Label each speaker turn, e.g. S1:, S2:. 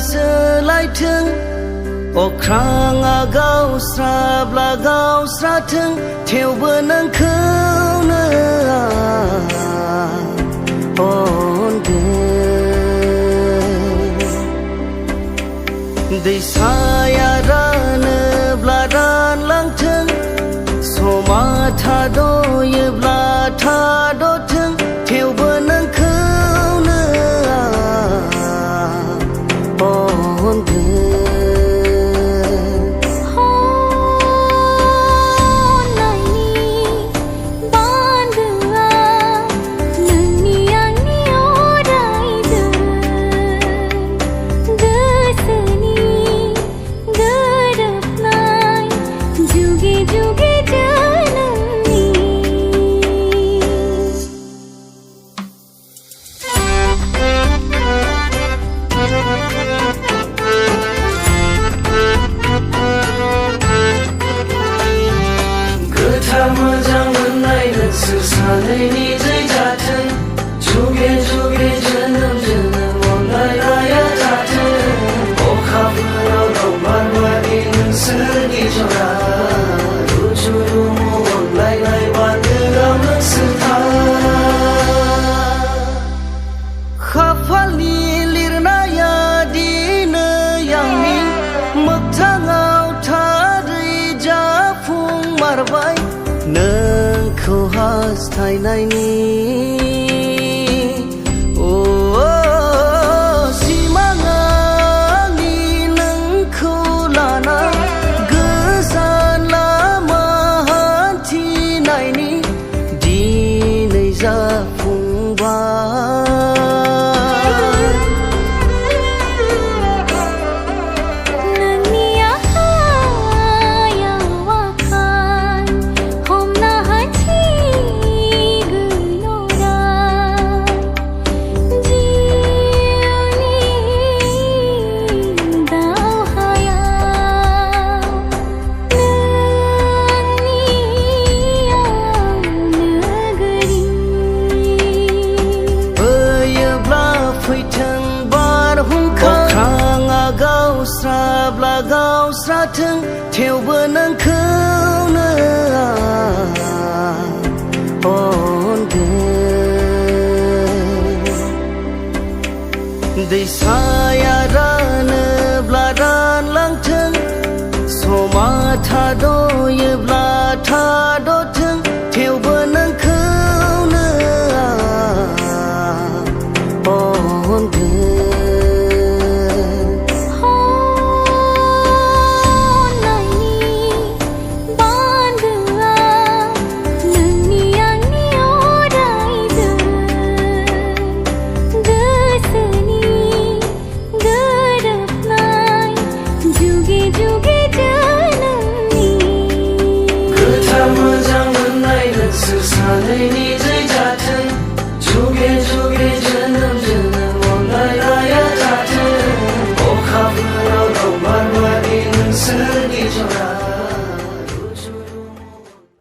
S1: सोलायथों अख्राङा गावस्राब्ला गावस्राथों थेवबो नोंखौनो अनगोन दैसाया रानोब्ला रानलांथों समा थाद'योब्ला थाद'थों थेवबो नोंखौनो अनगोन
S2: मोजां मोननाय नोंसोर सानैनि जै जाथों जुगे जुगे जोनोम जोनोम अनलायनाया जाथों अखाफोराव दाउ बारबादि नोंसोरनि जरा रुजु रुमु अनलायनाय बान्दोआव नोंसोर था
S1: खाफालनि लिरनाया दिनै आंनि मोगथाङाव थारै जाफुंमारबाय नोंखौ हास्थायनायनि सिमांनि नोंखौ लाना गोजान लामा हान्थिनायनि दिनै जाफुंबाय फैथों बारहुंखा अख्राङा गावस्राब्ला गावस्राथों थेवबो नोंखौनो अनगोन दैसाया रानोब्ला रानलांथों समा थाद'योब्ला थाद'